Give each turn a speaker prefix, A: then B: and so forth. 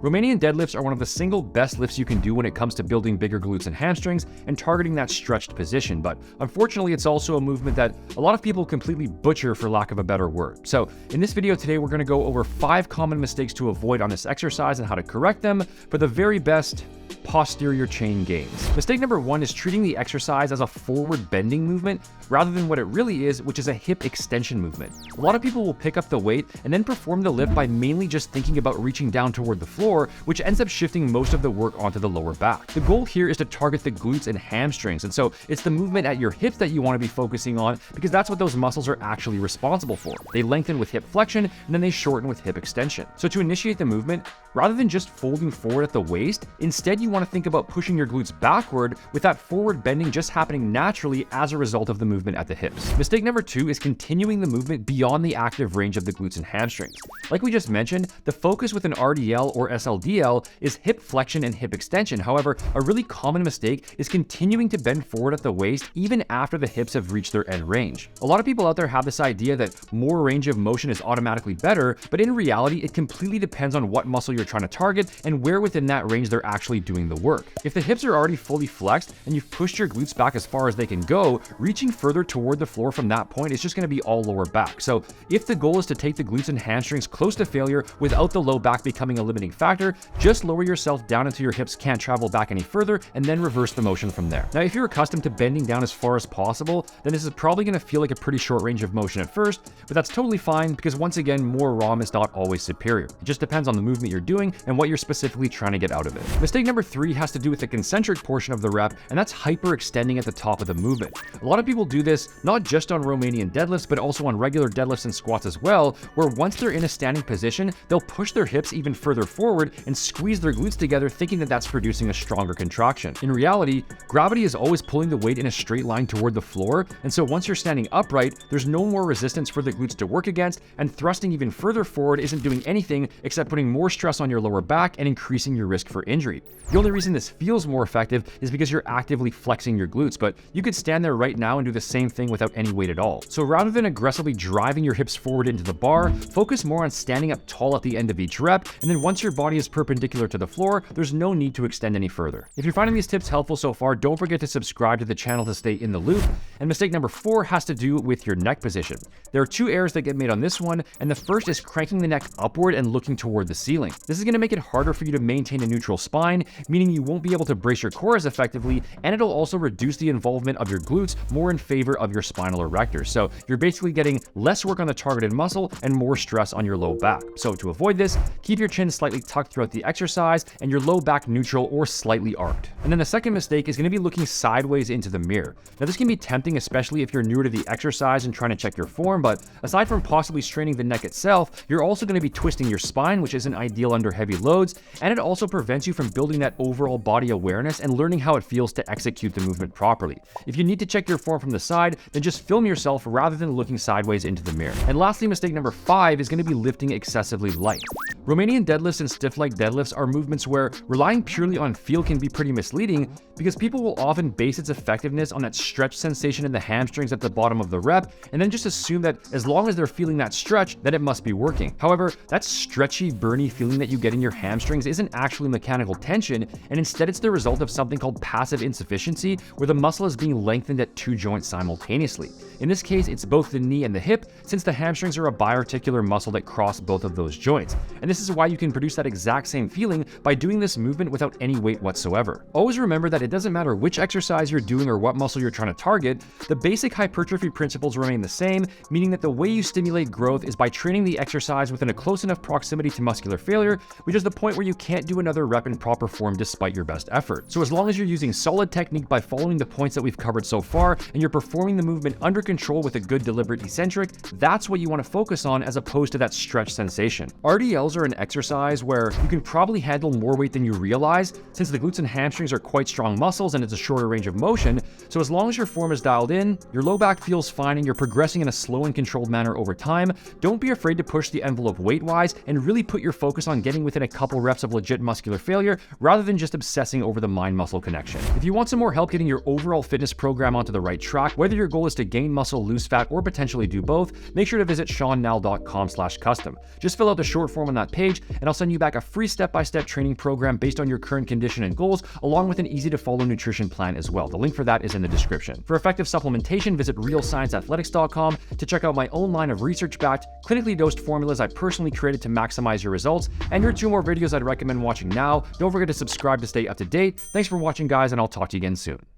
A: Romanian deadlifts are one of the single best lifts you can do when it comes to building bigger glutes and hamstrings and targeting that stretched position, but unfortunately it's also a movement that a lot of people completely butcher, for lack of a better word. So in this video today, we're going to go over 5 common mistakes to avoid on this exercise and how to correct them for the very best posterior chain gains. Mistake number 1 is treating the exercise as a forward bending movement rather than what it really is, which is a hip extension movement. A lot of people will pick up the weight and then perform the lift by mainly just thinking about reaching down toward the floor, which ends up shifting most of the work onto the lower back. The goal here is to target the glutes and hamstrings, and so it's the movement at your hips that you want to be focusing on because that's what those muscles are actually responsible for. They lengthen with hip flexion and then they shorten with hip extension. So to initiate the movement, rather than just folding forward at the waist, instead you want to think about pushing your glutes backward, with that forward bending just happening naturally as a result of the movement at the hips. Mistake number 2 is continuing the movement beyond the active range of the glutes and hamstrings. Like we just mentioned, the focus with an RDL or SLDL is hip flexion and hip extension. However, a really common mistake is continuing to bend forward at the waist even after the hips have reached their end range. A lot of people out there have this idea that more range of motion is automatically better, but in reality, it completely depends on what muscle you're trying to target and where within that range they're actually doing the work. If the hips are already fully flexed and you've pushed your glutes back as far as they can go, reaching further toward the floor from that point is just going to be all lower back. So if the goal is to take the glutes and hamstrings close to failure without the low back becoming a limiting factor, just lower yourself down until your hips can't travel back any further and then reverse the motion from there. Now, if you're accustomed to bending down as far as possible, then this is probably going to feel like a pretty short range of motion at first, but that's totally fine because once again, more ROM is not always superior. It just depends on the movement you're doing and what you're specifically trying to get out of it. Mistake number 3 has to do with the concentric portion of the rep, and that's hyperextending at the top of the movement. A lot of people do this not just on Romanian deadlifts, but also on regular deadlifts and squats as well, where once they're in a standing position, they'll push their hips even further forward and squeeze their glutes together, thinking that that's producing a stronger contraction. In reality, gravity is always pulling the weight in a straight line toward the floor, and so once you're standing upright, there's no more resistance for the glutes to work against, and thrusting even further forward isn't doing anything except putting more stress on your lower back and increasing your risk for injury. The only reason this feels more effective is because you're actively flexing your glutes, but you could stand there right now and do the same thing without any weight at all. So rather than aggressively driving your hips forward into the bar, focus more on standing up tall at the end of each rep, and then once your body is perpendicular to the floor, there's no need to extend any further. If you're finding these tips helpful so far, don't forget to subscribe to the channel to stay in the loop. And mistake number 4 has to do with your neck position. There are 2 errors that get made on this one, and the first is cranking the neck upward and looking toward the ceiling. This is going to make it harder for you to maintain a neutral spine, meaning you won't be able to brace your core as effectively, and it'll also reduce the involvement of your glutes more in favor of your spinal erectors. So you're basically getting less work on the targeted muscle and more stress on your low back. So to avoid this, keep your chin slightly tucked throughout the exercise and your low back neutral or slightly arched. And then the second mistake is going to be looking sideways into the mirror. Now this can be tempting, especially if you're newer to the exercise and trying to check your form, but aside from possibly straining the neck itself, you're also going to be twisting your spine, which isn't ideal under heavy loads, and it also prevents you from building that overall body awareness and learning how it feels to execute the movement properly. If you need to check your form from the side, then just film yourself rather than looking sideways into the mirror. And lastly, mistake number 5 is going to be lifting excessively light. Romanian deadlifts and stiff leg deadlifts are movements where relying purely on feel can be pretty misleading because people will often base its effectiveness on that stretch sensation in the hamstrings at the bottom of the rep and then just assume that as long as they're feeling that stretch, then it must be working. However, that stretchy, burny feeling that you get in your hamstrings isn't actually mechanical tension, and instead it's the result of something called passive insufficiency, where the muscle is being lengthened at 2 joints simultaneously. In this case, it's both the knee and the hip, since the hamstrings are a biarticular muscle that cross both of those joints. And this is why you can produce that exact same feeling by doing this movement without any weight whatsoever. Always remember that it doesn't matter which exercise you're doing or what muscle you're trying to target, the basic hypertrophy principles remain the same, meaning that the way you stimulate growth is by training the exercise within a close enough proximity to muscular failure, which is the point where you can't do another rep in proper form despite your best effort. So as long as you're using solid technique by following the points that we've covered so far, and you're performing the movement under control with a good deliberate eccentric, that's what you want to focus on as opposed to that stretch sensation. RDLs are an exercise where you can probably handle more weight than you realize, since the glutes and hamstrings are quite strong muscles and it's a shorter range of motion. So as long as your form is dialed in, your low back feels fine, and you're progressing in a slow and controlled manner over time, don't be afraid to push the envelope weight-wise and really put your focus on getting within a couple reps of legit muscular failure rather than just obsessing over the mind-muscle connection. If you want some more help getting your overall fitness program onto the right track, whether your goal is to gain muscle, lose fat, or potentially do both, make sure to visit seannall.com/custom. Just fill out the short form on that page, and I'll send you back a free step-by-step training program based on your current condition and goals, along with an easy-to-follow nutrition plan as well. The link for that is in the description. For effective supplementation, visit realscienceathletics.com to check out my own line of research-backed, clinically dosed formulas I personally created to maximize your results. And here are 2 more videos I'd recommend watching now. Don't forget to subscribe to stay up to date. Thanks for watching, guys, and I'll talk to you again soon.